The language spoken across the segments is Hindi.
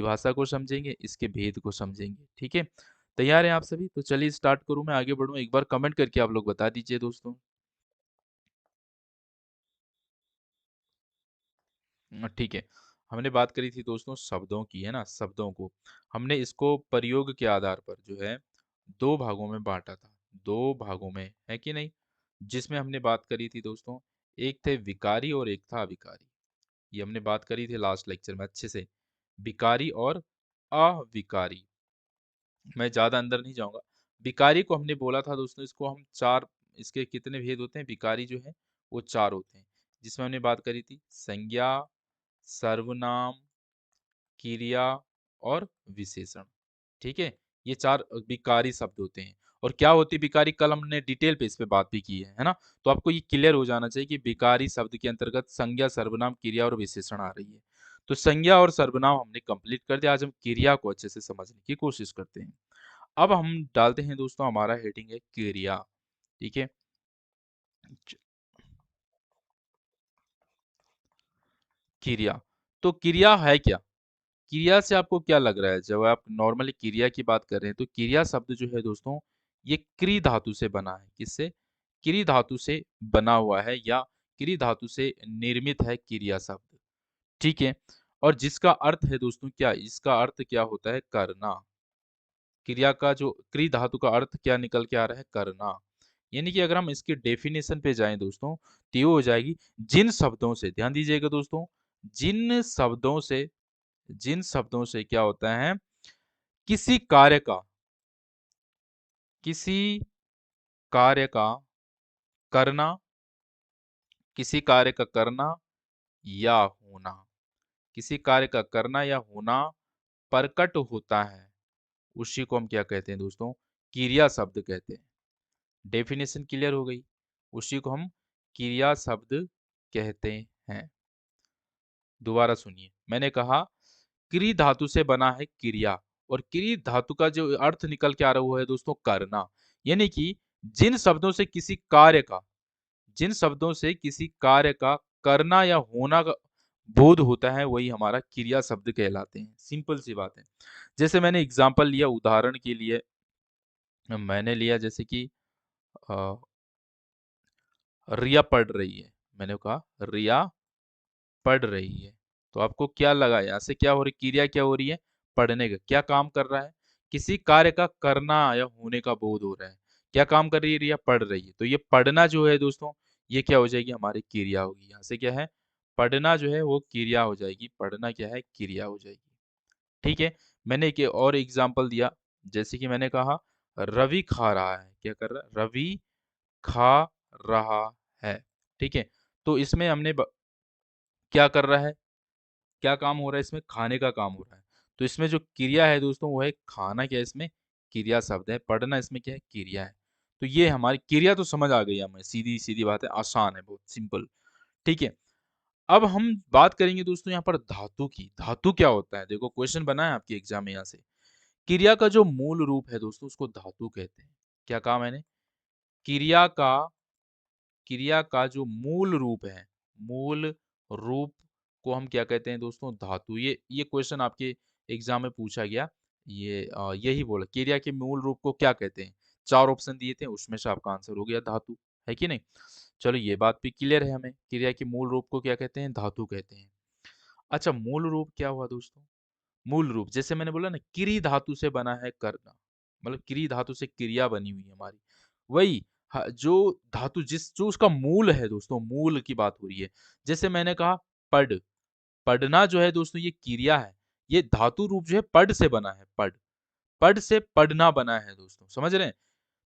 परिभाषा को समझेंगे, इसके भेद को समझेंगे। ठीक है, तैयार हैं आप सभी? तो चलिए स्टार्ट करूं, मैं आगे बढ़ूं, एक बार कमेंट करके आप लोग बता दीजिए दोस्तों। ठीक है, हमने बात करी थी दोस्तों शब्दों की, है ना, शब्दों को हमने इसको प्रयोग के आधार पर जो है दो भागों में बांटा था, दो भागों में, है कि नहीं? जिसमें हमने बात करी थी दोस्तों, एक थे विकारी और एक था अविकारी। ये हमने बात करी थी लास्ट लेक्चर में अच्छे से, विकारी और अविकारी। मैं ज्यादा अंदर नहीं जाऊंगा। विकारी को हमने बोला था दोस्तों, इसको हम चार, इसके कितने भेद होते हैं विकारी जो है, वो चार होते हैं, जिसमें हमने बात करी थी संज्ञा, सर्वनाम, क्रिया और विशेषण। ठीक है, ये चार विकारी शब्द होते हैं। और क्या होती है विकारी, कल हमने डिटेल पे इस पे बात भी की है ना? तो आपको ये क्लियर हो जाना चाहिए कि विकारी शब्द के अंतर्गत संज्ञा, सर्वनाम, क्रिया और विशेषण आ रही है। तो संज्ञा और सर्वनाम हमने कंप्लीट कर दिया, आज हम क्रिया को अच्छे से समझने की कोशिश करते हैं। अब हम डालते हैं दोस्तों, हमारा हेडिंग है क्रिया। ठीक है, क्रिया। तो क्रिया है क्या? क्रिया से आपको क्या लग रहा है? जब आप नॉर्मली क्रिया की बात कर रहे हैं तो क्रिया शब्द जो है दोस्तों, ये क्रि धातु से बना है। किससे? क्रि धातु से बना हुआ है, या क्रि धातु से निर्मित है क्रिया शब्द। ठीक है, और जिसका अर्थ है दोस्तों क्या, इसका अर्थ क्या होता है? करना। क्रिया का जो क्रि धातु का अर्थ क्या निकल के आ रहा है? करना। यानी कि अगर हम इसके डेफिनेशन पे जाएं दोस्तों, तो ये हो जाएगी, जिन शब्दों से, ध्यान दीजिएगा दोस्तों, जिन शब्दों से, जिन शब्दों से क्या होता है, किसी कार्य का, किसी कार्य का करना, किसी कार्य का करना या होना, किसी कार्य का करना या होना प्रकट होता है, उसी को हम क्या कहते हैं दोस्तों? क्रिया शब्द कहते हैं। डेफिनेशन क्लियर हो गई, उसी को हम क्रिया शब्द कहते हैं। दोबारा सुनिए, मैंने कहा क्रि धातु से बना है क्रिया, और क्रि धातु का जो अर्थ निकल के आ रहा है वो है दोस्तों करना। यानी कि जिन शब्दों से किसी कार्य का, जिन शब्दों से किसी कार्य का करना या होना का बोध होता है, वही हमारा क्रिया शब्द कहलाते हैं। सिंपल सी बात है। जैसे मैंने एग्जांपल लिया, उदाहरण के लिए मैंने लिया, जैसे कि अ, रिया पढ़ रही है। मैंने कहा रिया पढ़ रही है, तो आपको क्या लगा यहाँ से? क्या हो रही, क्रिया क्या हो रही है? पढ़ने का। क्या काम कर रहा है? किसी कार्य का करना या होने का बोध हो रहा है। क्या काम कर रही है? रिया पढ़ रही है। तो ये पढ़ना जो है दोस्तों, ये क्या हो जाएगी? हमारी क्रिया होगी। यहाँ से क्या है? पढ़ना जो है वो क्रिया हो जाएगी, पढ़ना क्या है? क्रिया हो जाएगी। ठीक है, मैंने एक और एग्जाम्पल दिया, जैसे कि मैंने कहा रवि खा रहा है। क्या कर रहा है? रवि खा रहा है। ठीक है, तो इसमें हमने क्या कर रहा है, क्या काम हो रहा है इसमें? खाने का काम हो रहा है। तो इसमें जो क्रिया है दोस्तों वो है खाना। क्या है इसमें? क्रिया शब्द है। पढ़ना इसमें क्या है? क्रिया है। तो ये हमारी क्रिया तो समझ आ गई हमें, सीधी सीधी बात है, आसान है, बहुत सिंपल। ठीक है, अब हम बात करेंगे दोस्तों यहाँ पर धातु की। धातु क्या होता है? देखो क्वेश्चन बना है आपके एग्जाम में यहाँ से। क्रिया का जो मूल रूप है दोस्तों, उसको धातु कहते हैं। क्या कहा मैंने? क्रिया का, क्रिया का जो मूल रूप है, मूल रूप को हम क्या कहते हैं दोस्तों? धातु। ये क्वेश्चन आपके एग्जाम में पूछा गया। ये यही बोला, क्रिया के मूल रूप को क्या कहते हैं? चार ऑप्शन दिए थे, उसमें से आपका आंसर हो गया धातु, है कि नहीं? चलो ये बात भी क्लियर है हमें, क्रिया के मूल रूप को क्या कहते हैं? धातु कहते हैं। अच्छा, मूल रूप क्या हुआ दोस्तों? मूल रूप जैसे मैंने बोला ना, क्रि धातु से बना है करना, मतलब क्रि धातु से क्रिया बनी हुई है हमारी, वही जो धातु, जिस जो उसका मूल है दोस्तों, मूल की बात हो रही है। जैसे मैंने कहा पढ़, पढ़ना जो है दोस्तों ये क्रिया है। ये धातु रूप जो है पढ़ से बना है, पढ़, पढ़ से पढ़ना बना है दोस्तों, समझ रहे हैं?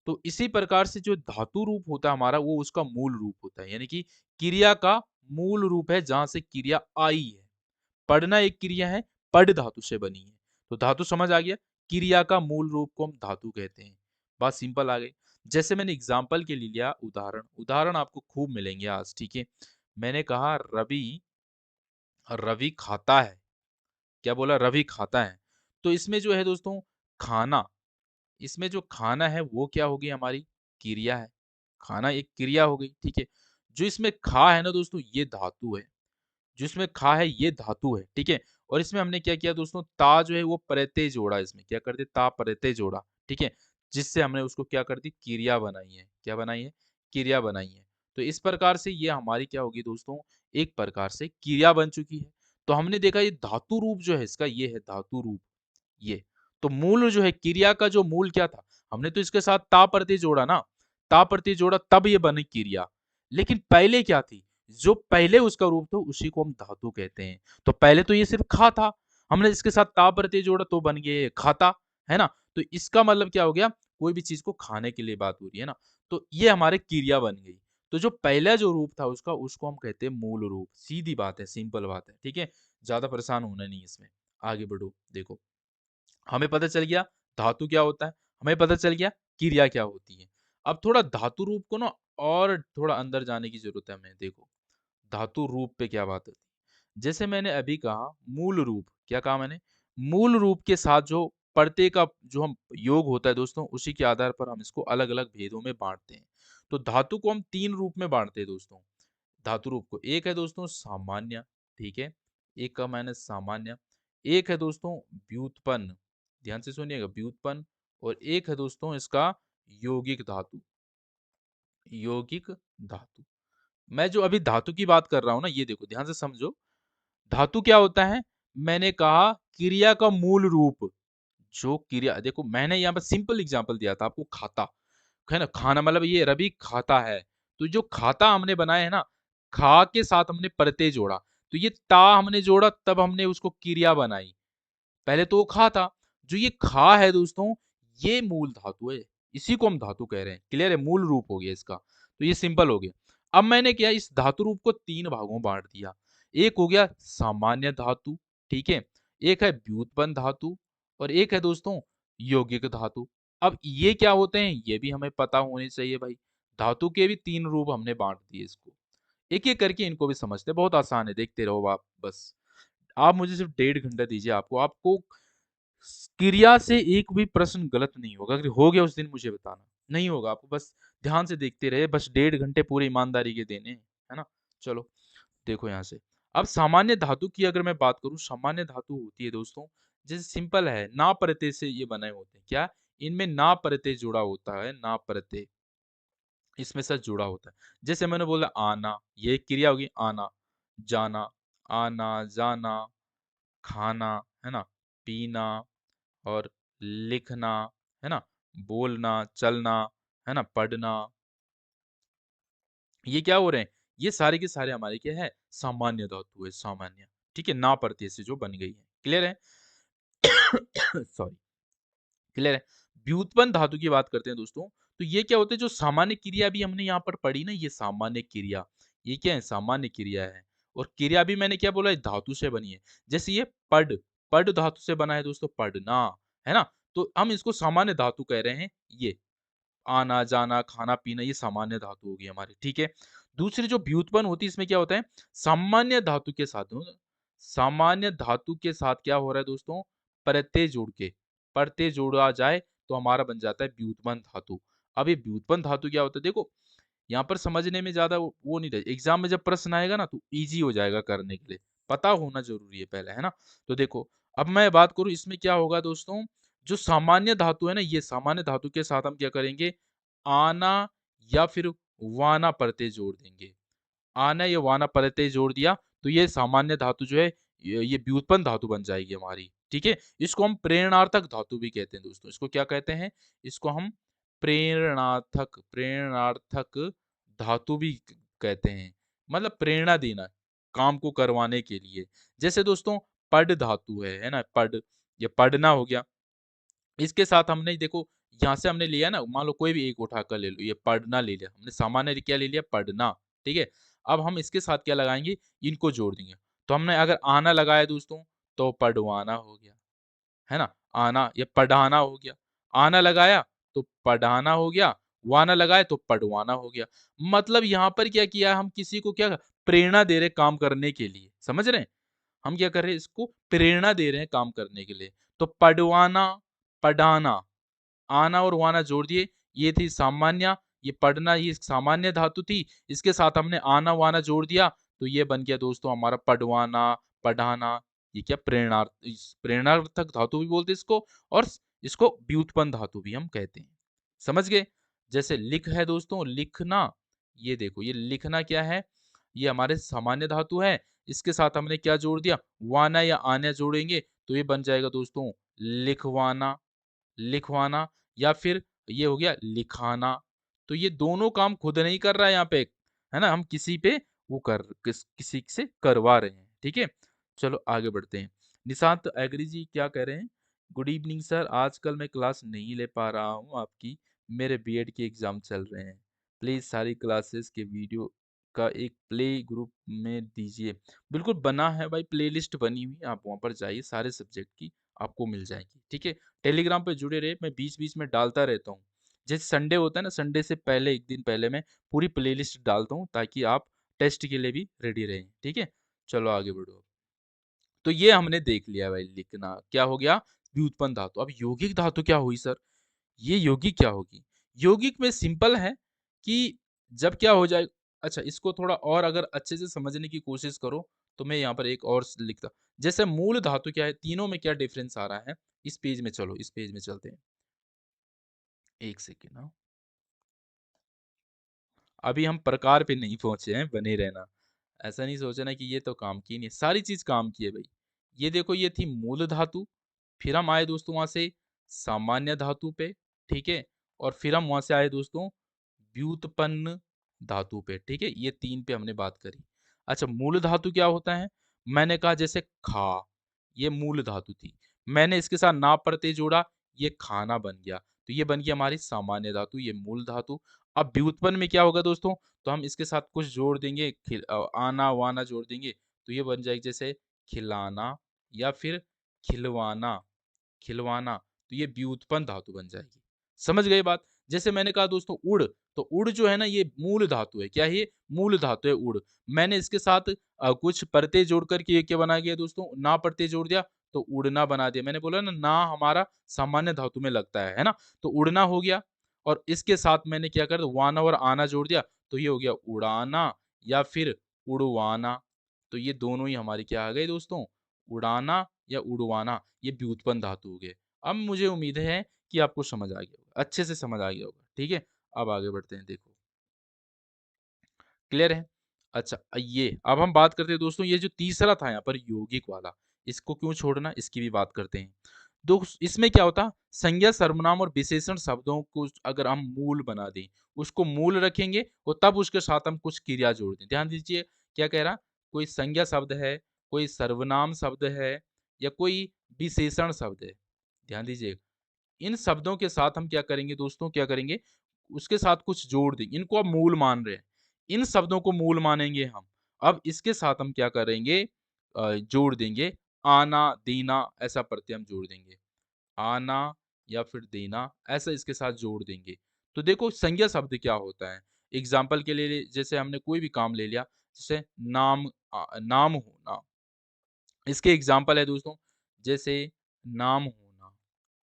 तो इसी प्रकार से जो धातु रूप होता है हमारा, वो उसका मूल रूप होता है। यानी कि क्रिया का मूल रूप है जहां से क्रिया आई है। पढ़ना एक क्रिया है, पढ़ धातु से बनी है। तो धातु समझ आ गया, क्रिया का मूल रूप को हम धातु कहते हैं। बात सिंपल आ गई। जैसे मैंने एग्जाम्पल के लिए लिया उदाहरण, उदाहरण आपको खूब मिलेंगे आज। ठीक है, मैंने कहा रवि, रवि खाता है। क्या बोला? रवि खाता है। तो इसमें जो है दोस्तों खाना, इसमें जो खाना है वो क्या होगी? हमारी क्रिया है। खाना एक क्रिया हो गई। ठीक है, जो इसमें खा है ना दोस्तों, ये धातु है। जिसमें खा है ये धातु है। ठीक है, और इसमें हमने क्या किया दोस्तों, ता जो है वो प्रत्यय जोड़ा, इसमें क्या कर दिया, ता प्रत्यय जोड़ा, ठीक है, जिससे हमने उसको क्या कर दी, क्रिया बनाई है, क्या बनाई है, क्रिया बनाई है। तो इस प्रकार से ये हमारी क्या होगी दोस्तों, एक प्रकार से क्रिया बन चुकी है। तो हमने देखा ये धातु रूप जो है इसका, ये है धातु रूप, ये। तो मूल जो है, क्रिया का जो मूल क्या था, हमने तो इसके साथ ता प्रत्यय जोड़ा ना, ता प्रत्यय जोड़ा तब ये बनी क्रिया। लेकिन पहले क्या थी, जो पहले उसका रूप था उसी को हम धातु कहते हैं। तो पहले तो ये सिर्फ खा था, हमने इसके साथ ता प्रत्यय जोड़ा तो बन गया ये खाता, है ना। तो इसका मतलब क्या हो गया, कोई भी चीज को खाने के लिए बात हो रही है ना, तो ये हमारे क्रिया बन गई। तो जो पहला जो रूप था उसका, उसको हम कहते हैं मूल रूप। सीधी बात है, सिंपल बात है, ठीक है, ज्यादा परेशान होना नहीं इसमें। आगे बढ़ो, देखो हमें पता चल गया धातु क्या होता है, हमें पता चल गया क्रिया क्या होती है। अब थोड़ा धातु रूप को ना और थोड़ा अंदर जाने की जरूरत है हमें। देखो धातु रूप पे क्या बात होती है, जैसे मैंने अभी कहा मूल रूप, क्या कहा मैंने, मूल रूप के साथ जो प्रत्यय का जो हम योग होता है दोस्तों, उसी के आधार पर हम इसको अलग अलग भेदों में बांटते हैं। तो धातु को हम तीन रूप में बांटते हैं दोस्तों, धातु रूप को। एक है दोस्तों सामान्य, ठीक है, एक का मैंने सामान्य, एक है दोस्तों व्युत्पन्न, ध्यान से सुनिएगा, व्युत्पन्न, और एक है दोस्तों इसका यौगिक धातु, यौगिक धातु। मैं जो अभी धातु की बात कर रहा हूं ना, ये देखो ध्यान से समझो, धातु क्या होता है, मैंने कहा क्रिया का मूल रूप। जो क्रिया, देखो मैंने यहाँ पर सिंपल एग्जांपल दिया था आपको, खाता है ना, खाना मतलब ये रवि खाता है, तो जो खाता हमने बनाया है ना, खा के साथ हमने प्रत्यय जोड़ा, तो ये ता हमने जोड़ा तब हमने उसको क्रिया बनाई। पहले तो वो खा था, जो ये खा है दोस्तों, ये मूल धातु है, इसी को हम धातु कह रहे हैं। क्लियर है, मूल रूप हो गया इसका, तो ये सिंपल हो गया। अब मैंने क्या, इस धातु रूप को तीन भागों में बांट दिया। एक हो गया सामान्य धातु, ठीक है, एक है व्युत्पन्न धातु, और एक है दोस्तों यौगिक धातु। अब ये क्या होते हैं, ये भी हमें पता होने चाहिए भाई। धातु के भी तीन रूप हमने बांट दिए इसको, एक एक करके इनको भी समझते हैं, बहुत आसान है, देखते रहो आप बस। आप मुझे सिर्फ 1.5 घंटा दीजिए, आपको आपको क्रिया से एक भी प्रश्न गलत नहीं होगा, अगर हो गया उस दिन मुझे बताना, नहीं होगा, आपको बस ध्यान से देखते रहे, बस 1.5 घंटे पूरे ईमानदारी के देने हैं, है ना। चलो देखो यहाँ से, अब सामान्य धातु की अगर मैं बात करूं, सामान्य धातु होती है दोस्तों, जैसे सिंपल है, ना प्रत्यय से ये बने होते हैं, क्या, इनमें ना प्रत्यय जुड़ा होता है, ना प्रत्यय इसमें साथ जुड़ा होता है। जैसे मैंने बोला आना, ये एक क्रिया होगी, आना, जाना, आना जाना, खाना, है ना, पीना, और लिखना, है ना, बोलना, चलना, है ना, पढ़ना, ये क्या हो रहे हैं, ये सारे के सारे हमारे क्या है, सामान्य धातु है, सामान्य, ठीक है, ना प्रत्यय से जो बन गई है। क्लियर है। सॉरी, क्लियर है। व्युत्पन्न धातु की बात करते हैं दोस्तों, तो ये क्या होते हैं, जो सामान्य क्रिया भी हमने यहाँ पर पढ़ी ना, ये सामान्य क्रिया, ये क्या है, सामान्य क्रिया है। और क्रिया भी मैंने क्या बोला, धातु से बनी है। जैसे ये पढ़, पढ़ धातु से बना है दोस्तों, पढ़ना, है ना, तो हम इसको सामान्य धातु कह रहे हैं। ये आना जाना खाना पीना, ये सामान्य धातु होगी हमारी, ठीक है। दूसरी जो व्युत्पन्न होती है, इसमें क्या होता है, सामान्य धातु के साथ, सामान्य धातु के साथ क्या हो रहा है दोस्तों, प्रत्यय जोड़ के, प्रत्यय जोड़ा जाए तो हमारा बन जाता है व्युत्पन्न धातु। अब ये व्युत्पन्न धातु क्या होता है, देखो यहाँ पर समझने में ज्यादा वो नहीं रहे, एग्जाम में जब प्रश्न आएगा ना तो इजी हो जाएगा करने के लिए, पता होना जरूरी है पहले, है ना। तो देखो अब मैं बात करूं, इसमें क्या होगा दोस्तों, जो सामान्य धातु है ना, ये सामान्य धातु के साथ हम क्या करेंगे, आना या फिर वाना प्रत्यय जोड़ देंगे। आना या वाना प्रत्यय जोड़ दिया तो ये सामान्य धातु जो है, ये व्युत्पन्न धातु बन जाएगी हमारी, ठीक है। इसको हम प्रेरणार्थक धातु भी कहते हैं दोस्तों, इसको क्या कहते हैं, इसको हम प्रेरणार्थक, प्रेरणार्थक धातु भी कहते हैं, मतलब प्रेरणा देना, काम को करवाने के लिए। जैसे दोस्तों पढ़ धातु है ना, पढ़, ये पढ़ना हो गया, इसके साथ हमने देखो यहाँ से हमने लिया ना, मान लो कोई भी एक उठाकर ले लो, ये पढ़ना ले लिया हमने, सामान्य क्या ले लिया, पढ़ना, ठीक है। अब हम इसके साथ क्या लगाएंगे, इनको जोड़ देंगे। तो हमने अगर आना लगाया दोस्तों, तो पढ़वाना हो गया, है ना, आना, ये पढ़ाना हो गया, आना लगाया तो पढ़ाना हो गया, वाना लगाया तो पढ़वाना हो गया। मतलब यहाँ पर क्या किया, हम किसी को क्या प्रेरणा दे रहे काम करने के लिए, समझ रहे हैं, हम क्या कर रहे हैं, इसको प्रेरणा दे रहे हैं काम करने के लिए। तो पढ़वाना, पढ़ाना, आना और वाना जोड़ दिए, ये थी सामान्य, ये पढ़ना ये सामान्य धातु थी, इसके साथ हमने आना वाना जोड़ दिया, तो ये बन गया दोस्तों हमारा पढ़वाना, पढ़ाना, ये क्या प्रेरणार्थक धातु भी बोलते हैं इसको, और इसको व्युत्पन्न धातु भी हम कहते हैं। समझ गए? जैसे लिख है दोस्तों, लिखना, ये देखो ये लिखना क्या है, ये हमारे सामान्य धातु है, इसके साथ हमने क्या जोड़ दिया, वाना या आना जोड़ेंगे तो ये बन जाएगा दोस्तों लिखवाना, लिखवाना, या फिर ये हो गया लिखाना। तो ये दोनों काम खुद नहीं कर रहा है यहाँ पे, है ना, हम किसी पे वो किसी से करवा रहे हैं, ठीक है। चलो आगे बढ़ते हैं। निशांत एग्री जी क्या कह रहे हैं, गुड इवनिंग सर, आजकल मैं क्लास नहीं ले पा रहा हूँ आपकी, मेरे बीएड के एग्जाम चल रहे हैं, प्लीज सारी क्लासेस के वीडियो का एक प्ले ग्रुप में दीजिए। बिल्कुल बना है भाई, प्लेलिस्ट बनी हुई है, आप वहाँ पर जाइए, सारे सब्जेक्ट की आपको मिल जाएगी, ठीक है। टेलीग्राम पे जुड़े रहे, मैं बीच बीच में डालता रहता हूँ, जैसे संडे होता है ना, संडे से पहले एक दिन पहले मैं पूरी प्लेलिस्ट डालता हूँ ताकि आप टेस्ट के लिए भी रेडी रहें, ठीक है। चलो आगे बढ़ो। तो ये हमने देख लिया भाई, लिखना क्या हो गया, व्युत्पन्न धातु। अब यौगिक धातु क्या हुई सर, ये यौगिक क्या होगी, यौगिक में सिंपल है कि जब क्या हो जाए, अच्छा इसको थोड़ा और अगर अच्छे से समझने की कोशिश करो तो मैं यहाँ पर एक और लिखता, जैसे मूल धातु क्या है, तीनों में क्या डिफरेंस आ रहा है, इस पेज में चलो, इस पेज में चलते हैं, एक सेकेंड हाँ। अभी हम प्रकार पे नहीं पहुंचे हैं, बने रहना, ऐसा नहीं सोचना कि ये तो काम की नहीं, सारी चीज काम की है भाई। ये देखो ये थी मूल धातु, फिर हम आए दोस्तों वहां से सामान्य धातु पे, ठीक है, और फिर हम वहां से आए दोस्तों व्युत्पन्न धातु पे, ठीक है, ये तीन पे हमने बात करी। अच्छा मूल धातु क्या होता है, मैंने कहा जैसे खा, ये मूल धातु थी, मैंने इसके साथ ना प्रत्यय जोड़ा, ये खाना बन गया, तो ये बन गया हमारी सामान्य धातु, ये मूल धातु। अब व्युत्पन्न में क्या होगा दोस्तों, तो हम इसके साथ कुछ जोड़ देंगे, आना वाना जोड़ देंगे, तो ये बन जाएगी जैसे खिलाना या फिर खिलवाना, खिलवाना, तो ये व्युत्पन्न धातु बन जाएगी। समझ गए बात? जैसे मैंने कहा दोस्तों उड़, तो उड़ जो है ना ये मूल धातु है, क्या है ये, मूल धातु है उड़, मैंने इसके साथ कुछ प्रत्यय जोड़ करके ये क्या बना गया दोस्तों, ना प्रत्यय जोड़ दिया तो उड़ना बना दिया, मैंने बोला ना हमारा सामान्य धातु में लगता है ना, तो उड़ना हो गया, और इसके साथ मैंने क्या कर वाना और आना जोड़ दिया, तो ये हो गया उड़ाना या फिर उड़वाना, तो ये दोनों ही हमारी क्या आ गए दोस्तों, उड़ाना या उड़वाना, ये व्युत्पन्न धातु हो गए। अब मुझे उम्मीद है कि आपको समझ आ गया होगा, अच्छे से समझ आ गया होगा, ठीक है। अब आगे बढ़ते हैं, देखो क्लियर है। अच्छा ये अब हम बात करते हैं दोस्तों, ये जो तीसरा था यहाँ पर यौगिक वाला, इसको क्यों छोड़ना, इसकी भी बात करते हैं। इसमें क्या होता, संज्ञा सर्वनाम और विशेषण शब्दों को अगर हम मूल बना दें, उसको मूल रखेंगे और तब उसके साथ हम कुछ क्रिया जोड़ दें, ध्यान दीजिए क्या कह रहा, कोई संज्ञा शब्द है, कोई सर्वनाम शब्द है, या कोई विशेषण शब्द है, ध्यान दीजिए, इन शब्दों के साथ हम क्या करेंगे दोस्तों, क्या करेंगे, उसके साथ कुछ जोड़ देंगे, इनको आप मूल मान रहे हैं, इन शब्दों को मूल मानेंगे हम। अब इसके साथ हम क्या करेंगे, जोड़ देंगे आना देना, ऐसा प्रत्यय हम जोड़ देंगे, आना या फिर देना, ऐसा इसके साथ जोड़ देंगे। तो देखो संज्ञा शब्द क्या होता है, एग्जाम्पल के लिए जैसे हमने कोई भी काम ले लिया, जैसे नाम, नाम होना, इसके एग्जाम्पल है दोस्तों, जैसे नाम होना,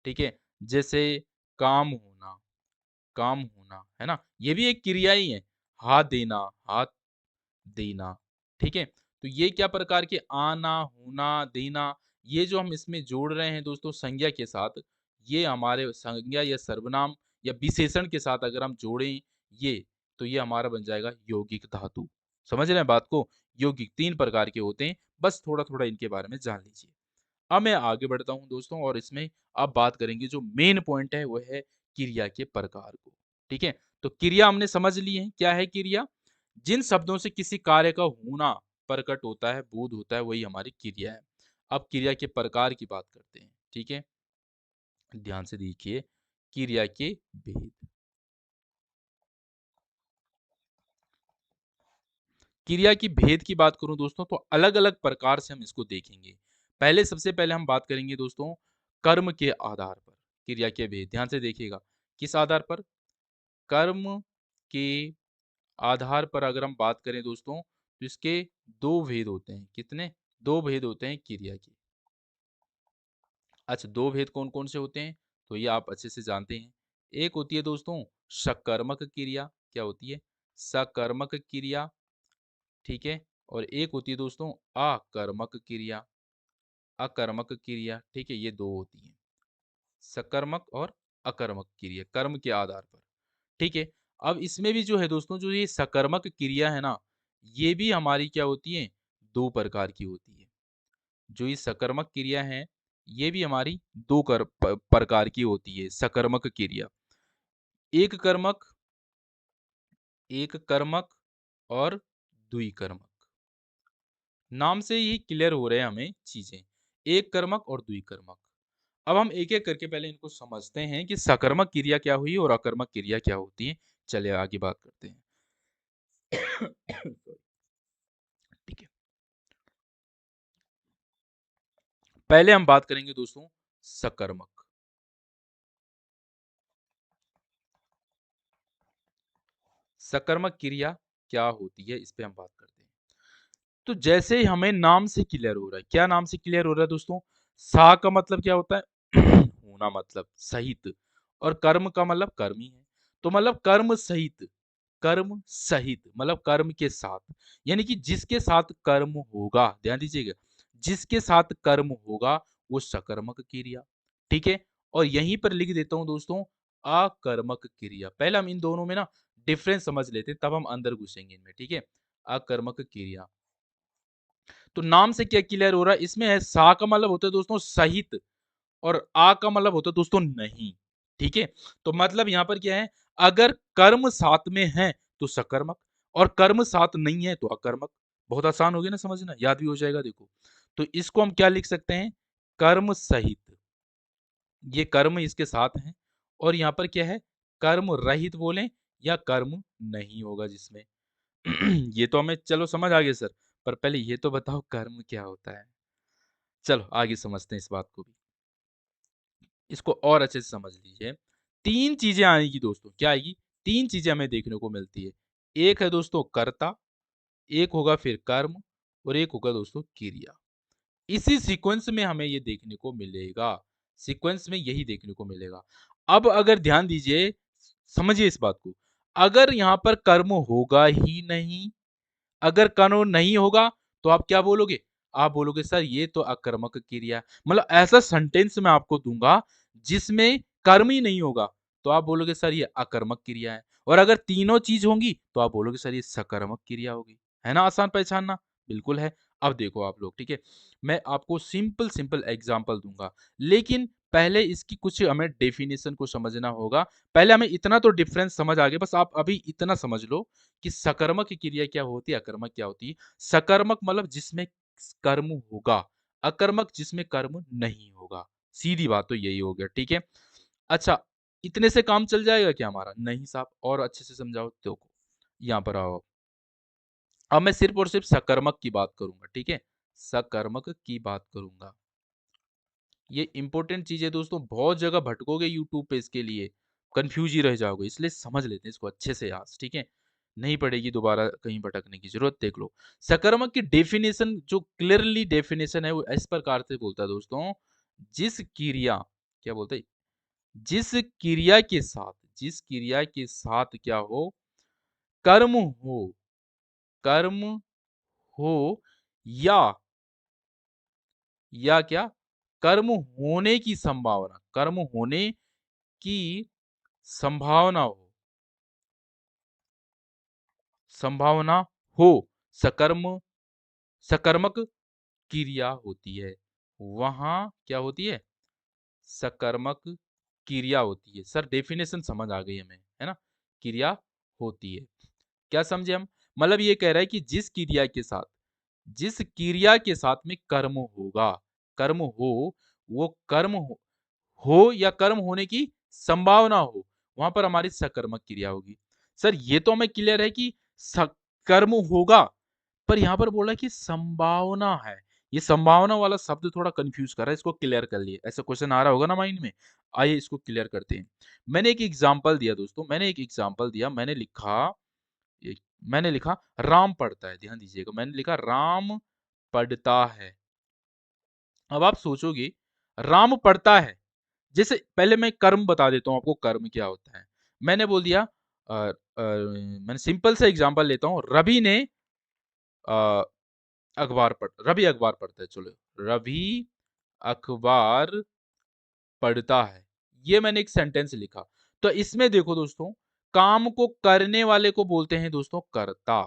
ठीक है, जैसे काम होना, काम होना, है ना, ये भी एक क्रिया ही है, हाथ देना, हाथ देना, ठीक है। तो ये क्या प्रकार के आना होना देना, ये जो हम इसमें जोड़ रहे हैं दोस्तों संज्ञा के साथ, ये हमारे संज्ञा या सर्वनाम या विशेषण के साथ अगर हम जोड़ें ये, तो ये हमारा बन जाएगा यौगिक धातु। समझ रहे हैं बात को, यौगिक तीन प्रकार के होते हैं, बस थोड़ा थोड़ा इनके बारे में जान लीजिए। अब मैं आगे बढ़ता हूँ दोस्तों, और इसमें अब बात करेंगे जो मेन पॉइंट है वो है क्रिया के प्रकार को, ठीक है। तो क्रिया हमने समझ ली है, क्या है क्रिया, जिन शब्दों से किसी कार्य का होना प्रकट होता है, बोध होता है, वही हमारी क्रिया है। अब क्रिया के प्रकार की बात करते हैं, ठीक है, ध्यान से देखिए, क्रिया के भेद, क्रिया की भेद की बात करूं दोस्तों तो अलग अलग प्रकार से हम इसको देखेंगे। पहले सबसे पहले हम बात करेंगे दोस्तों कर्म के आधार पर, क्रिया के भेद, ध्यान से देखिएगा, किस आधार पर, कर्म के आधार पर अगर हम बात करें दोस्तों तो इसके दो भेद होते हैं, कितने, दो भेद होते हैं क्रिया के। अच्छा दो भेद कौन कौन से होते हैं, तो ये आप अच्छे से जानते हैं, एक होती है दोस्तों सकर्मक क्रिया, क्या होती है, सकर्मक क्रिया, ठीक है, और एक होती है दोस्तों आकर्मक क्रिया, अकर्मक क्रिया, ठीक है, ये दो होती है, सकर्मक और अकर्मक क्रिया, कर्म के आधार पर, ठीक है। अब इसमें भी जो है दोस्तों, जो ये सकर्मक क्रिया है ना, ये भी हमारी क्या होती है, दो प्रकार की होती है। जो ये सकर्मक क्रिया है, ये भी हमारी दो प्रकार की होती है, सकर्मक क्रिया। एक कर्मक, एक कर्मक और द्विकर्मक। नाम से ही क्लियर हो रहे हैं हमें चीजें, एक कर्मक और द्विकर्मक। अब हम एक एक करके पहले इनको समझते हैं कि सकर्मक क्रिया क्या हुई और अकर्मक क्रिया क्या होती है। चलिए आगे बात करते हैं। ठीक है, पहले हम बात करेंगे दोस्तों सकर्मक। सकर्मक क्रिया क्या होती है, इस पे हम बात करते हैं। तो जैसे ही हमें नाम से क्लियर हो रहा है, क्या नाम से क्लियर हो रहा है दोस्तों, सा का मतलब क्या होता है, होना, मतलब सहित, और कर्म का मतलब कर्म ही है। तो मतलब कर्म सहित, कर्म सहित मतलब कर्म के साथ, यानी कि जिसके साथ कर्म होगा, ध्यान दीजिएगा, जिसके साथ कर्म होगा वो सकर्मक क्रिया, ठीक है। और यहीं पर लिख देता हूं दोस्तों अकर्मक क्रिया। पहले हम इन दोनों में ना डिफरेंस समझ लेते हैं, तब हम अंदर घुसेंगे इनमें, ठीक है। अकर्मक क्रिया, तो नाम से क्या क्लियर हो रहा है, इसमें है सा का मतलब होता है दोस्तों सहित, और आ का मतलब होता है दोस्तों नहीं, ठीक है। तो मतलब यहां पर क्या है, अगर कर्म साथ में है तो सकर्मक, और कर्म साथ नहीं है तो अकर्मक। बहुत आसान हो गया ना समझना, याद भी हो जाएगा। देखो, तो इसको हम क्या लिख सकते हैं, कर्म सहित, ये कर्म इसके साथ है, और यहां पर क्या है, कर्म रहित बोले या कर्म नहीं होगा जिसमें। ये तो हमें चलो समझ आ गया सर, पर पहले ये तो बताओ कर्म क्या होता है। चलो आगे समझते हैं इस बात को भी, इसको और अच्छे से समझ लीजिए। तीन चीजें आएगी दोस्तों, क्या आएगी, तीन चीजें हमें देखने को मिलती है। एक है दोस्तों कर्ता, एक होगा फिर कर्म, और एक होगा दोस्तों क्रिया। इसी सीक्वेंस में हमें ये देखने को मिलेगा, सीक्वेंस में यही देखने को मिलेगा। अब अगर ध्यान दीजिए, समझिए इस बात को, अगर यहां पर कर्म होगा ही नहीं, अगर कानून नहीं होगा, तो आप क्या बोलोगे, आप बोलोगे सर ये तो अकर्मक क्रिया, मतलब ऐसा सेंटेंस मैं आपको दूंगा जिसमें कर्म ही नहीं होगा, तो आप बोलोगे सर ये अकर्मक क्रिया है। और अगर तीनों चीज होंगी तो आप बोलोगे सर ये सकर्मक क्रिया होगी। है ना आसान पहचानना, बिल्कुल है। अब देखो आप लोग, ठीक है, मैं आपको सिंपल सिंपल एग्जांपल दूंगा, लेकिन पहले इसकी कुछ हमें डेफिनेशन को समझना होगा। पहले हमें इतना तो डिफरेंस समझ आ गया, बस आप अभी इतना समझ लो कि सकर्मक क्रिया क्या होती है, अकर्मक क्या होती है। सकर्मक मतलब जिसमें कर्म होगा, अकर्मक जिसमें कर्म नहीं होगा। सीधी बात तो यही हो गया, ठीक है। अच्छा, इतने से काम चल जाएगा क्या हमारा, नहीं साहब, और अच्छे से समझाओ। देखो यहाँ पर आओ, अब मैं सिर्फ और सिर्फ सकर्मक की बात करूंगा, ठीक है, सकर्मक की बात करूंगा। ये इंपॉर्टेंट चीज है दोस्तों, बहुत जगह भटकोगे यूट्यूब पे इसके लिए, कंफ्यूज ही रह जाओगे, इसलिए समझ लेते हैं इसको अच्छे से आज, ठीक है, नहीं पड़ेगी दोबारा कहीं भटकने की जरूरत। देख लो, सकर्मक की डेफिनेशन, जो क्लियरली डेफिनेशन है वो इस प्रकार से बोलता है दोस्तों, जिस क्रिया, क्या बोलते हैं, जिस क्रिया के साथ, जिस क्रिया के साथ क्या हो, कर्म हो, कर्म हो, या क्या, कर्म होने की संभावना, कर्म होने की संभावना हो, संभावना हो, सकर्म, सकर्मक क्रिया होती है। वहां क्या होती है, सकर्मक क्रिया होती है। सर डेफिनेशन समझ आ गई हमें, है ना, क्रिया होती है। क्या समझे हम, मतलब ये कह रहा है कि जिस क्रिया के साथ, जिस क्रिया के साथ में कर्म होगा, कर्म हो, वो कर्म हो या कर्म होने की संभावना हो, वहां पर हमारी सकर्मक क्रिया होगी। सर ये तो हमें क्लियर है कि कर्म होगा, पर यहां पर बोला कि संभावना है। ये संभावना वाला शब्द थोड़ा कंफ्यूज कर रहा है, इसको क्लियर कर लिए, ऐसा क्वेश्चन आ रहा होगा ना माइंड में। आइए इसको क्लियर करते हैं। मैंने एक एग्जांपल दिया दोस्तों, मैंने एक एग्जांपल दिया, मैंने लिखा राम पढ़ता है, ध्यान दीजिएगा, मैंने लिखा राम पढ़ता है। अब आप सोचोगे राम पढ़ता है, जैसे पहले मैं कर्म बता देता हूँ आपको, कर्म क्या होता है। मैंने बोल दिया, मैंने सिंपल सा एग्जांपल लेता हूँ, रवि ने रवि अखबार पढ़ता है, चलो, रवि अखबार पढ़ता है। ये मैंने एक सेंटेंस लिखा। तो इसमें देखो दोस्तों, काम को करने वाले को बोलते हैं दोस्तों कर्ता।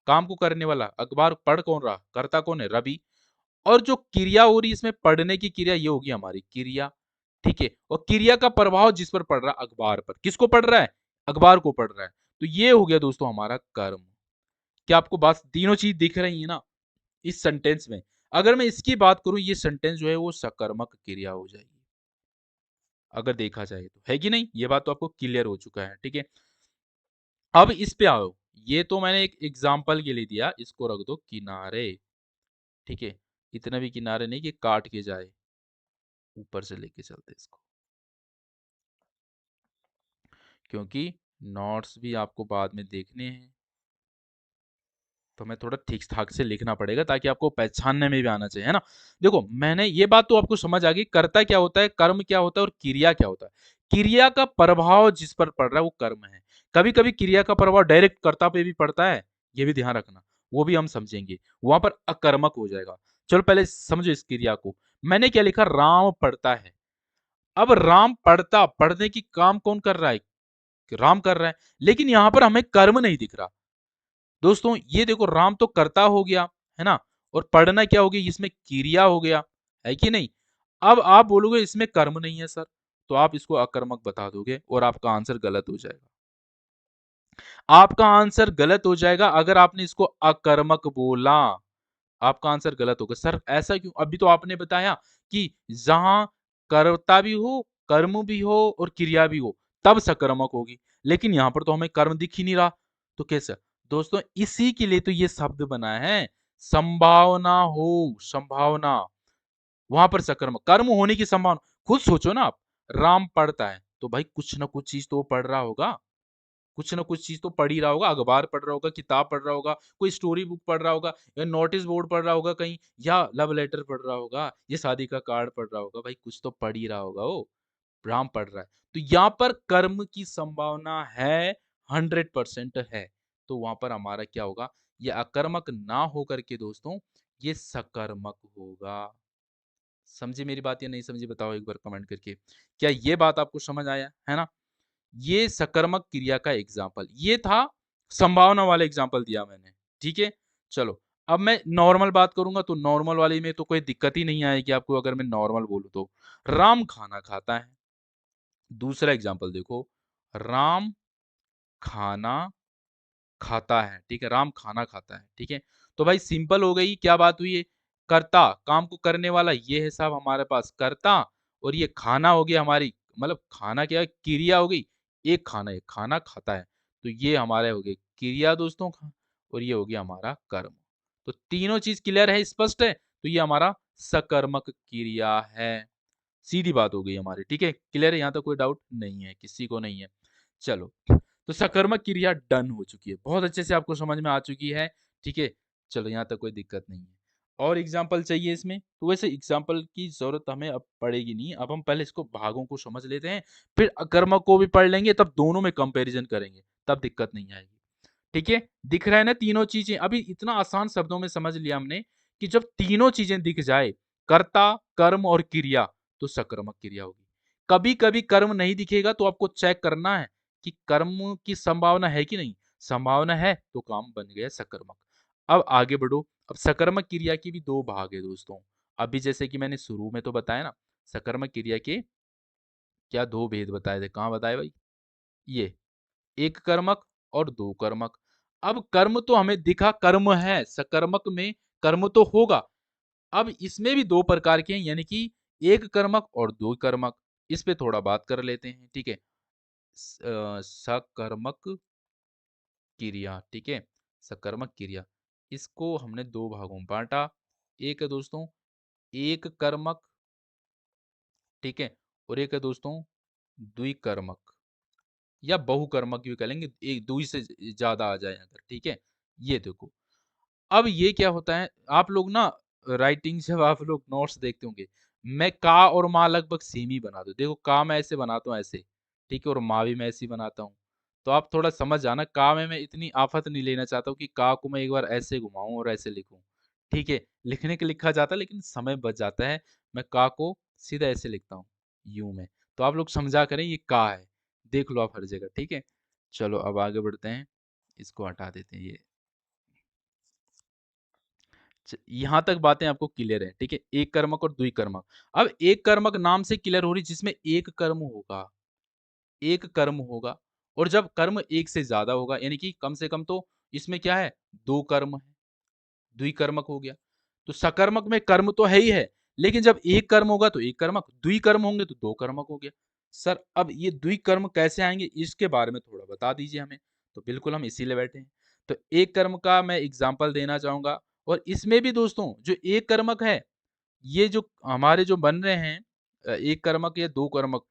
काम को करने वाला, अखबार पढ़ कौन रहा, कर्ता कौन है, रवि। और जो क्रिया हो रही है इसमें, पढ़ने की क्रिया, ये होगी हमारी क्रिया। ठीक है, और क्रिया का प्रभाव जिस पर पड़ रहा है, अखबार पर। किसको पढ़ रहा है, अखबार को पढ़ रहा है। तो ये हो गया दोस्तों हमारा कर्म। क्या आपको बात, तीनों चीज दिख रही है ना इस सेंटेंस में। अगर मैं इसकी बात करूं, ये सेंटेंस जो है वो सकर्मक क्रिया हो जाएगी, अगर देखा जाए तो, है कि नहीं। ये बात तो आपको क्लियर हो चुका है, ठीक है। अब इस पे आओ। ये तो मैंने एक एग्जाम्पल के लिए दिया, इसको रख दो किनारे। ठीक है, इतने भी किनारे नहीं कि काट के जाए, ऊपर से लेके चलते इसको, क्योंकि नोट्स भी आपको बाद में देखने हैं। तो हमें थोड़ा ठीक ठाक से लिखना पड़ेगा ताकि आपको पहचानने में भी आना चाहिए, है ना। देखो, मैंने ये बात तो आपको समझ आ गई, कर्ता क्या होता है, कर्म क्या होता है, और क्रिया क्या होता है। क्रिया का प्रभाव जिस पर पड़ रहा है वो कर्म है। कभी कभी क्रिया का प्रभाव डायरेक्ट कर्ता पे भी पड़ता है, ये भी ध्यान रखना, वो भी हम समझेंगे, वहां पर अकर्मक हो जाएगा। चलो पहले समझो इस क्रिया को। मैंने क्या लिखा, राम पढ़ता है। अब राम पढ़ता, पढ़ने की काम कौन कर रहा है, राम कर रहा है। लेकिन यहां पर हमें कर्म नहीं दिख रहा दोस्तों। ये देखो, राम तो कर्ता हो गया, है ना, और पढ़ना क्या हो गया, इसमें क्रिया हो गया, है कि नहीं। अब आप बोलोगे इसमें कर्म नहीं है सर, तो आप इसको अकर्मक बता दोगे और आपका आंसर गलत हो जाएगा। आपका आंसर गलत हो जाएगा अगर आपने इसको अकर्मक बोला। आपका आंसर गलत होगा। सर ऐसा क्यों, अभी तो आपने बताया कि जहां कर्ता भी हो, कर्म भी हो और क्रिया भी हो, तब सकर्मक होगी। लेकिन यहां पर तो हमें कर्म दिख ही नहीं रहा, तो कैसे। दोस्तों इसी के लिए तो ये शब्द बना है, संभावना हो, संभावना। वहां पर सकर्मक, कर्म होने की संभावना। खुद सोचो ना आप, राम पढ़ता है तो भाई कुछ ना कुछ चीज तो वो पढ़ रहा होगा, कुछ ना कुछ चीज तो पढ़ ही रहा होगा, अखबार पढ़ रहा होगा, किताब पढ़ रहा होगा, कोई स्टोरी बुक पढ़ रहा होगा, या नोटिस बोर्ड पढ़ रहा होगा कहीं, या लव लेटर पढ़ रहा होगा, ये शादी का कार्ड पढ़ रहा होगा। भाई कुछ तो पढ़ ही रहा होगा वो, राम पढ़ रहा है। तो यहाँ पर कर्म की संभावना है, 100% है। तो वहां पर हमारा क्या होगा, ये अकर्मक ना होकर के दोस्तों, ये सकर्मक होगा। समझे मेरी बात या नहीं समझी, बताओ एक बार कमेंट करके। क्या ये बात आपको समझ आया है ना। ये सकर्मक क्रिया का एग्जाम्पल, ये था संभावना वाला एग्जाम्पल दिया मैंने, ठीक है। चलो अब मैं नॉर्मल बात करूंगा, तो नॉर्मल वाली में तो कोई दिक्कत ही नहीं आएगी आपको, अगर मैं नॉर्मल बोलूं तो। राम खाना खाता है। दूसरा एग्जाम्पल देखो, राम खाना खाता है, ठीक है, राम खाना खाता है, ठीक है। तो भाई सिंपल हो गई, क्या बात हुई है, कर्ता, काम को करने वाला, ये है साहब हमारे पास कर्ता, और ये खाना हो गया हमारी, मतलब खाना क्या है, क्रिया हो गई। एक खाना है, खाना खाता है, तो ये हमारे हो गए क्रिया दोस्तों, और ये हो गया हमारा कर्म। तो तीनों चीज क्लियर है, स्पष्ट है, तो ये हमारा सकर्मक क्रिया है। सीधी बात हो गई हमारी, ठीक है, क्लियर है, यहाँ तक कोई डाउट नहीं है, किसी को नहीं है। चलो, तो सकर्मक क्रिया डन हो चुकी है, बहुत अच्छे से आपको समझ में आ चुकी है, ठीक है। चलो यहाँ तक कोई दिक्कत नहीं है। और एग्जाम्पल चाहिए इसमें, तो वैसे एग्जाम्पल की जरूरत हमें अब पड़ेगी नहीं, अब हम पहले इसको भागों को समझ लेते हैं, फिर अकर्मक को भी पढ़ लेंगे, तब दोनों में कंपैरिजन करेंगे, तब दिक्कत नहीं आएगी। ठीक है, दिख रहा है ना तीनों चीजें, अभी इतना आसान शब्दों में समझ लिया हमने कि जब तीनों चीजें दिख जाए, कर्ता, कर्म और क्रिया, तो सकर्मक क्रिया होगी। कभी कभी कर्म नहीं दिखेगा तो आपको चेक करना है कि कर्म की संभावना है कि नहीं, संभावना है तो काम बन गया सकर्मक। अब आगे बढ़ो। अब सकर्मक क्रिया की भी दो भाग है दोस्तों। अभी जैसे कि मैंने शुरू में तो बताया ना, सकर्मक क्रिया के क्या दो भेद बताए थे, कहाँ बताए भाई, ये एक कर्मक और दो कर्मक। अब कर्म तो हमें दिखा, कर्म है सकर्मक में, कर्म तो होगा। अब इसमें भी दो प्रकार के हैं, यानी कि एक कर्मक और दो कर्मक। इस पे थोड़ा बात कर लेते हैं, ठीक है। सकर्मक क्रिया, ठीक है, सकर्मक क्रिया, इसको हमने दो भागों में बांटा। एक है दोस्तों एक कर्मक, ठीक है, और एक है दोस्तों द्विकर्मक, या बहुकर्मक भी कह लेंगे, एक दो से ज्यादा आ जाए अगर, ठीक है। ये देखो, अब ये क्या होता है, आप लोग ना राइटिंग जब आप लोग नोट्स देखते होंगे, मैं का और माँ लगभग सेम ही बना दो, देखो का मैं ऐसे बनाता हूँ ऐसे, ठीक है, और माँ भी मैं ऐसे ही बनाता हूँ। तो आप थोड़ा समझ जाना, का में मैं इतनी आफत नहीं लेना चाहता हूँ कि का को मैं एक बार ऐसे घुमाऊं और ऐसे लिखूं, ठीक है, लिखने के लिखा जाता है लेकिन समय बच जाता है। मैं का को सीधा ऐसे लिखता हूँ, यू में। तो आप लोग समझा करें ये का है, देख लो आप हर जगह, ठीक है। चलो अब आगे बढ़ते हैं, इसको हटा देते हैं ये। यहाँ तक बातें आपको क्लियर है, ठीक है। एक कर्मक और द्वि कर्मक। अब एक कर्मक नाम से क्लियर हो रही जिसमें एक कर्म होगा, एक कर्म होगा। और जब कर्म एक से ज्यादा होगा, यानी कि कम से कम तो इसमें क्या है, दो कर्म है, द्विकर्मक हो गया। तो सकर्मक में कर्म तो है ही है, लेकिन जब एक कर्म होगा तो एक कर्मक, द्विकर्म होंगे तो दो कर्मक हो गया। सर अब ये द्विकर्म कैसे आएंगे, इसके बारे में थोड़ा बता दीजिए हमें। तो बिल्कुल हम इसीलिए बैठे हैं। तो एक कर्म का मैं एग्जाम्पल देना चाहूंगा, और इसमें भी दोस्तों जो एक कर्मक है, ये जो हमारे जो बन रहे हैं एक कर्मक या दो कर्मक,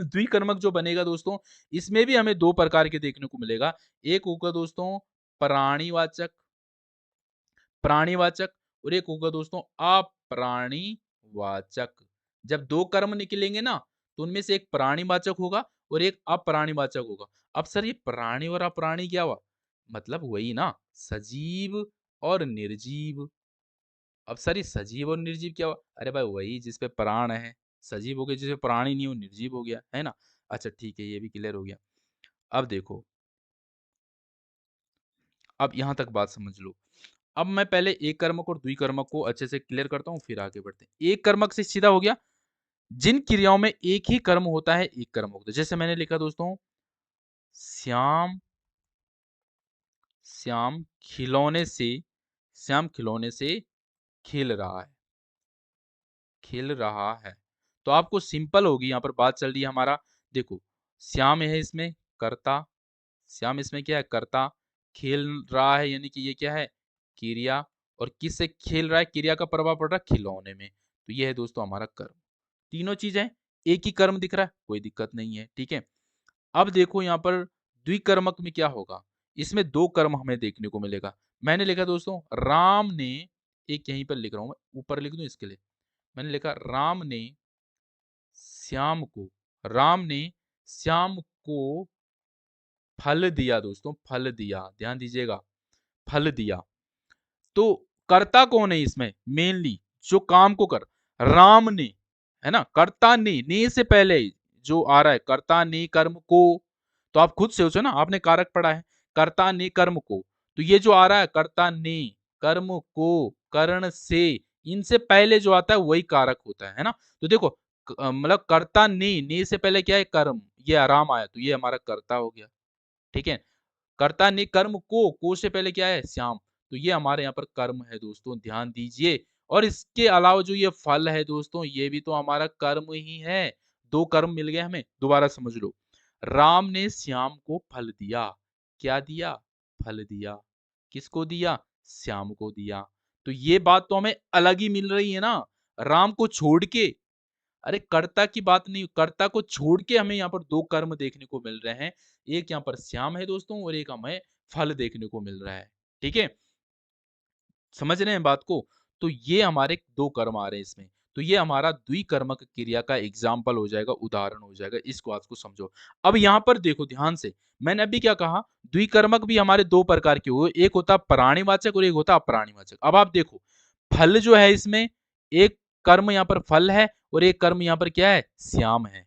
द्विकर्मक जो बनेगा दोस्तों, इसमें भी हमें दो प्रकार के देखने को मिलेगा। एक होगा दोस्तों प्राणीवाचक, प्राणीवाचक, और एक होगा दोस्तों अप्राणीवाचक। जब दो कर्म निकलेंगे ना, तो उनमें से एक प्राणीवाचक होगा और एक अप्राणीवाचक होगा। अब सर ये प्राणी और अप्राणी क्या हुआ, मतलब वही ना, सजीव और निर्जीव। अब सर ये सजीव और निर्जीव क्या हुआ, अरे भाई वही जिसपे प्राण है, सजीव हो गया, जिसपे प्राणी नहीं हो निर्जीव हो गया, है ना। अच्छा ठीक है, ये भी क्लियर हो गया। अब देखो, अब यहां तक बात समझ लो। अब मैं पहले एक कर्मक और द्विकर्मक को अच्छे से क्लियर करता हूं, फिर आगे बढ़ते हैं। एक कर्मक से सीधा हो गया जिन क्रियाओं में एक ही कर्म होता है, एक कर्म होता है। जैसे मैंने लिखा दोस्तों, श्याम, श्याम खिलौने से, श्याम खिलौने से खेल रहा है, खेल रहा है। तो आपको सिंपल होगी, यहां पर बात चल रही है हमारा, देखो श्याम है इसमें कर्ता, श्याम इसमें क्या है कर्ता, खेल रहा है यानी कि ये क्या है क्रिया, और किससे खेल रहा है, क्रिया का प्रभाव पड़ रहा है खिलौने में। तो ये है दोस्तों हमारा कर्म। तीनों चीजें एक ही कर्म दिख रहा है, कोई दिक्कत नहीं है, ठीक है। अब देखो यहाँ पर द्विकर्मक में क्या होगा, इसमें दो कर्म हमें देखने को मिलेगा। मैंने लिखा दोस्तों राम ने, एक यहीं पर लिख रहा हूं मैं, ऊपर लिख दूं इसके लिए, मैंने लिखा राम ने श्याम को, राम ने श्याम को फल दिया दोस्तों, फल दिया, ध्यान दीजिएगा, फल दिया। तो कर्ता कौन है इसमें, मेनली जो काम को कर, राम ने, है ना, कर्ता ने से पहले जो आ रहा है कर्ता ने कर्म को। तो आप खुद सोचो ना, आपने कारक पढ़ा है, कर्ता ने कर्म को, तो ये जो आ रहा है कर्ता ने कर्म को करण से, इनसे पहले जो आता है वही कारक होता है ना। तो देखो मतलब कर्ता ने से पहले क्या है कर्म, ये आराम आया, तो ये हमारा कर्ता हो गया, ठीक है। कर्ता ने कर्म को से पहले क्या है श्याम, तो ये हमारे यहाँ पर कर्म है दोस्तों, ध्यान दीजिए। और इसके अलावा जो ये फल है दोस्तों, ये भी तो हमारा कर्म ही है। दो कर्म मिल गए हमें, दोबारा समझ लो। राम ने श्याम को फल दिया, क्या दिया, फल दिया। किसको दिया, श्याम को दिया। तो ये बात तो हमें अलग ही मिल रही है ना, राम को छोड़ के। अरे कर्ता की बात नहीं, कर्ता को छोड़ के हमें यहाँ पर दो कर्म देखने को मिल रहे हैं। एक यहाँ पर श्याम है दोस्तों, और एक हमें फल देखने को मिल रहा है, ठीक है। समझ रहे हैं बात को। तो ये हमारे दो कर्म आ रहे हैं इसमें। तो ये हमारा द्विकर्मक क्रिया का एग्जाम्पल हो जाएगा, उदाहरण हो जाएगा, इसको आज को समझो। अब यहाँ पर देखो ध्यान से, मैंने अभी क्या कहा, द्विकर्मक भी हमारे दो प्रकार के हुए, एक होता प्राणीवाचक और एक होता अप्राणीवाचक। अब आप देखो फल जो है इसमें, एक कर्म यहाँ पर फल है और एक कर्म यहाँ पर क्या है श्याम है।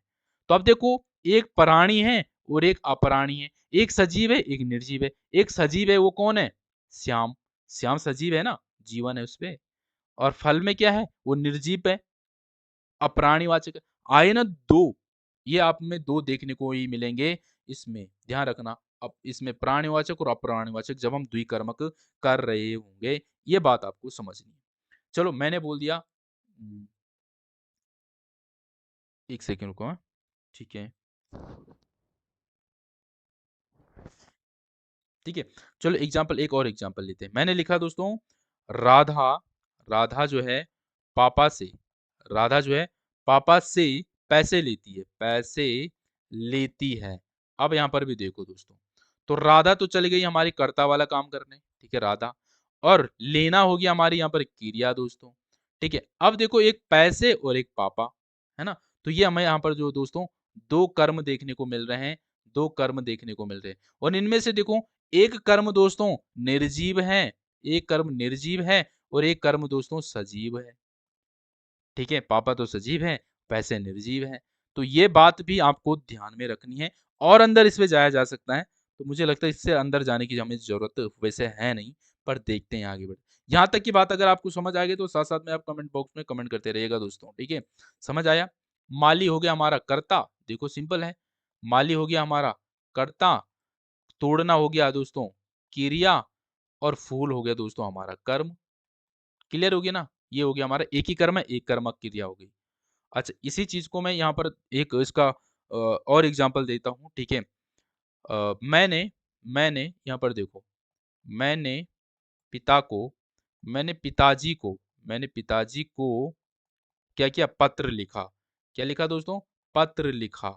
तो अब देखो एक प्राणी है और एक अपराणी है, एक सजीव है एक निर्जीव है। एक सजीव है वो कौन है, श्याम, श्याम सजीव है ना, जीवन है उसपे। और फल में क्या है, वो निर्जीव है, अप्राणीवाचक है। आए ना दो, ये आप में दो देखने को ही मिलेंगे इसमें, ध्यान रखना। अब इसमें प्राणीवाचक और अप्राणीवाचक जब हम द्विकर्मक कर रहे होंगे, ये बात आपको समझनी है। चलो मैंने बोल दिया, एक सेकंड रुको, हाँ, ठीक है, ठीक है। चलो एग्जाम्पल, एक और एग्जाम्पल लेते हैं। मैंने लिखा दोस्तों राधा, राधा जो है पापा से, राधा जो है पापा से पैसे लेती है, पैसे लेती है। अब यहां पर भी देखो दोस्तों, तो राधा तो चली गई हमारी कर्ता वाला काम करने, ठीक है राधा, और लेना हो गया हमारी यहाँ पर क्रिया दोस्तों, ठीक है। अब देखो एक पैसे और एक पापा, है ना। तो ये हमें यहाँ पर जो दोस्तों दो कर्म देखने को मिल रहे हैं, दो कर्म देखने को मिल रहे हैं। और इनमें से देखो एक कर्म दोस्तों निर्जीव है, एक कर्म निर्जीव है और एक कर्म दोस्तों सजीव है। ठीक है, पापा तो सजीव है, पैसे निर्जीव हैं। तो ये बात भी आपको ध्यान में रखनी है और अंदर इसमें जाया जा सकता है। तो मुझे लगता है इससे अंदर जाने की हमें ज़रूरत वैसे है नहीं, पर देखते हैं आगे बढ़ यहाँ तक की बात अगर आपको समझ आ गई तो साथ-साथ में आप कमेंट बॉक्स में कमेंट करते रहिएगा दोस्तों, ठीक है? समझ आया? माली हो गया हमारा कर्ता, देखो सिंपल है। माली हो गया हमारा कर्ता, तोड़ना हो गया दोस्तों क्रिया और फूल हो गया दोस्तों हमारा कर्म। क्लियर हो गया ना? ये हो गया हमारा एक ही कर्म है, एक कर्मक क्रिया हो गई। अच्छा, इसी चीज़ को मैं यहाँ पर एक इसका और एग्ज़ाम्पल देता हूँ, ठीक है? मैंने मैंने यहाँ पर देखो, मैंने पिता को मैंने पिताजी को मैंने पिताजी को क्या किया? पत्र लिखा। क्या लिखा दोस्तों? पत्र लिखा।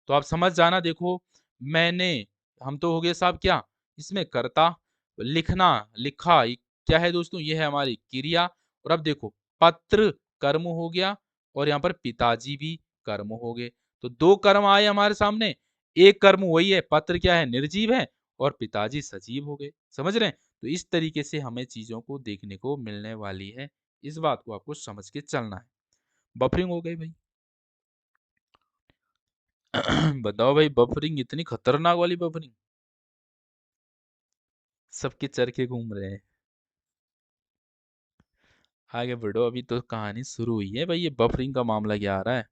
तो आप समझ जाना देखो, मैंने हम तो हो गए साहब क्या? इसमें कर्ता, लिखना, लिखा ये क्या है दोस्तों? ये है हमारी क्रिया और अब देखो पत्र कर्म हो गया और यहाँ पर पिताजी भी कर्म हो गए। तो 2 कर्म आए हमारे सामने, एक कर्म वही है, पत्र क्या है? निर्जीव है और पिताजी सजीव हो गए। समझ रहे हैं? तो इस तरीके से हमें चीज़ों को देखने को मिलने वाली है। इस बात को आपको समझ के चलना है। बफरिंग हो गई भाई। बताओ भाई बफरिंग इतनी खतरनाक वाली बफरिंग। सबके चरखे घूम रहे हैं। आगे बढ़ो, अभी तो कहानी शुरू हुई है भाई, ये बफरिंग का मामला क्या आ रहा है?